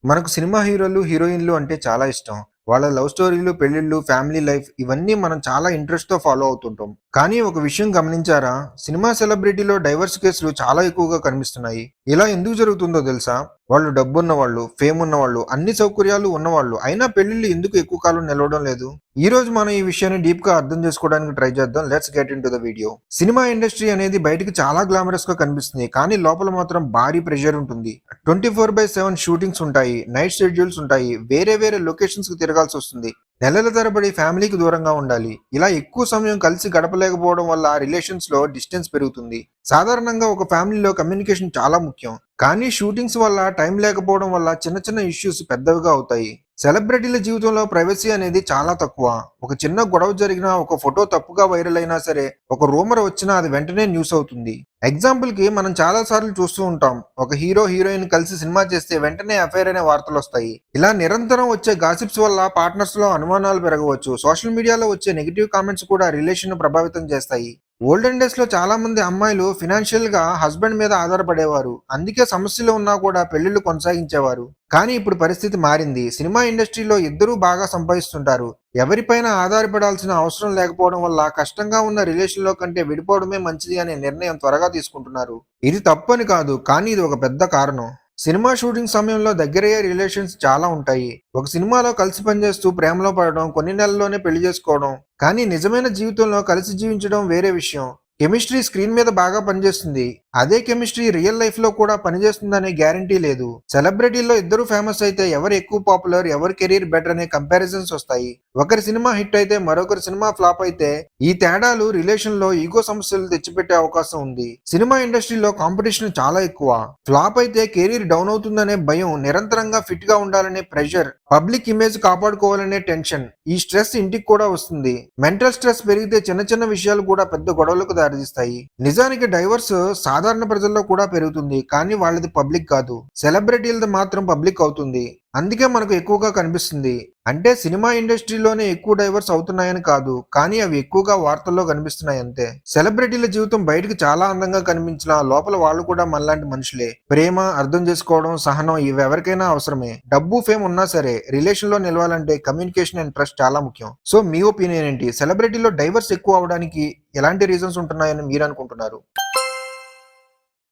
మనకు సినిమా హీరోలు, హీరోయిన్‌లు అంటే చాలా ఇష్టం. వాళ్ళ లవ్ స్టోరీలు, పెళ్ళిళ్ళు, ఫ్యామిలీ లైఫ్ ఇవన్నీ మనం చాలా ఇంట్రెస్ట్‌తో ఫాలో అవుతుంటాం. కానీ ఒక విషయం గమనించారా? సినిమా సెలబ్రిటీలో డైవర్స్ కేసులు చాలా ఎక్కువగా కనిపిస్తున్నాయి. ఇలా ఎందుకు జరుగుతుందో తెలుసా? వాళ్ళు డబ్బున్నవాళ్ళు, ఫేమ్ ఉన్నవాళ్ళు, అన్ని సౌకర్యాలు ఉన్నవాళ్ళు. అయినా పెళ్ళిళ్ళు ఎందుకు ఎక్కువ కాలం నిలవడం లేదు? ఈ రోజు మనం ఈ విషయాన్ని డీప్‌గా అర్థం చేసుకోవడానికి ట్రై చేద్దాం. Let's get into the video. Cinema industry అనేది బయటికి చాలా గ్లామరస్‌గా కనిపిస్తుంది. కానీ లోపల మాత్రం భారీ ప్రెషర్ ఉంటుంది. 24/7 షూటింగ్స్ ఉంటాయి. నైట్ షెడ్యూల్స్ ఉంటాయి. వేరే వేరే లొకేషన్స్‌కి తిరగాల్సొస్తుంది. నెలల తరబడి ఫ్యామిలీకి దూరంగా ఉండాలి. ఇలా ఎక్కువ సమయం కలిసి గడపలేకపోవడం వల్ల రిలేషన్స్‌లో డిస్టెన్స్ పెరుగుతుంది. సాధారణంగా ఒక ఫ్యామిలీలో కమ్యూనికేషన్ చాలా ముఖ్యం. కానీ షూటింగ్స్ వల్ల టైం లేకపోవడం వల్ల చిన్న చిన్న ఇష్యూస్ పెద్దవిగా అవుతాయి. సెలబ్రిటీల జీవితంలో ప్రైవసీ అనేది చాలా తక్కువ. ఒక చిన్న గొడవ జరిగినా, ఒక ఫోటో తప్పుగా వైరల్ అయినా సరే, ఒక రూమర్ వచ్చినా అది వెంటనే న్యూస్ అవుతుంది. ఎగ్జాంపుల్‌కి మనం చాలా సార్లు చూస్తూ ఉంటాం. ఒక హీరో, హీరోయిన్ కలిసి సినిమా చేస్తే వెంటనే అఫైర్ అనే వార్తలొస్తాయి. ఇలా నిరంతరం వచ్చే గాసిప్స్ వల్ల పార్ట్నర్స్‌లో అనుమానాలు పెరగవచ్చు. సోషల్ మీడియాలో వచ్చే నెగెటివ్ కామెంట్స్ కూడా రిలేషన్‌ను ప్రభావితం చేస్తాయి. ఓల్డెన్ డేస్‌లో చాలా మంది అమ్మాయిలు ఫినాన్షియల్‌గా హస్బెండ్ మీద ఆధారపడేవారు. అందుకే సమస్యలు ఉన్నా కూడా పెళ్లిళ్లు కొనసాగించేవారు. కానీ ఇప్పుడు పరిస్థితి మారింది. సినిమా ఇండస్ట్రీలో ఇద్దరూ బాగా సంపాదిస్తుంటారు. ఎవరిపైన ఆధారపడాల్సిన అవసరం లేకపోవడం వల్ల కష్టంగా ఉన్న రిలేషన్‌లో కంటే విడిపోవడమే మంచిది అనే నిర్ణయం త్వరగా తీసుకుంటున్నారు. ఇది తప్పని కాదు, కానీ ఇది ఒక పెద్ద కారణం. సినిమా షూటింగ్ సమయంలో దగ్గరయ్యే రిలేషన్స్ చాలా ఉంటాయి. ఒక సినిమాలో కలిసి పనిచేస్తూ ప్రేమలో పడడం, కొన్ని నెలల్లోనే పెళ్లి చేసుకోవడం. కానీ నిజమైన జీవితంలో కలిసి జీవించడం వేరే విషయం. కెమిస్ట్రీ స్క్రీన్ మీద బాగా పనిచేస్తుంది. అదే కెమిస్ట్రీ రియల్ లైఫ్ లో కూడా పనిచేస్తుందనే గ్యారంటీ లేదు. సెలబ్రిటీల్లో ఇద్దరు ఫేమస్ అయితే ఎవరు ఎక్కువ పాపులర్, ఎవరి కెరీర్ బెటర్ అనే కంపారిజన్స్ వస్తాయి. ఒకరి సినిమా హిట్ అయితే మరొకరి సినిమా ఫ్లాప్ అయితే ఈ తేడాలు రిలేషన్ లో ఈగో సమస్యలు తెచ్చిపెట్టే అవకాశం ఉంది. సినిమా ఇండస్ట్రీలో కాంపిటీషన్ చాలా ఎక్కువ. ఫ్లాప్ అయితే కెరీర్ డౌన్ అవుతుందనే భయం, నిరంతరంగా ఫిట్ గా ఉండాలనే ప్రెషర్, పబ్లిక్ ఇమేజ్ కాపాడుకోవాలనే టెన్షన్, ఈ స్ట్రెస్ ఇంటికి కూడా వస్తుంది. మెంటల్ స్ట్రెస్ పెరిగితే చిన్న చిన్న విషయాలు కూడా పెద్ద గొడవలకు దారితీస్తాయి. నిజానికి డైవర్స్ సాధారణ ప్రజల్లో కూడా పెరుగుతుంది. కానీ వాళ్ళది పబ్లిక్ కాదు. సెలబ్రిటీలది మాత్రం పబ్లిక్ అవుతుంది. అందుకే మనకు ఎక్కువగా కనిపిస్తుంది. అంటే సినిమా ఇండస్ట్రీలోనే ఎక్కువ డైవర్స్ అవుతున్నాయని కాదు, కానీ అవి ఎక్కువగా వార్తల్లో కనిపిస్తున్నాయి అంతే. సెలబ్రిటీల జీవితం బయటకు చాలా అందంగా కనిపించినా లోపల వాళ్ళు కూడా మనలాంటి మనుషులే. ప్రేమ, అర్థం చేసుకోవడం, సహనం ఇవి ఎవరికైనా అవసరమే. డబ్బు, ఫేమ్ ఉన్నా సరే రిలేషన్ లో నిలవాలంటే కమ్యూనికేషన్ అండ్ ట్రస్ట్ చాలా ముఖ్యం. సో మీ ఒపీనియన్ ఏంటి? సెలబ్రిటీలో డైవర్స్ ఎక్కువ అవడానికి ఎలాంటి రీజన్స్ ఉంటున్నాయని మీరు అనుకుంటున్నారు?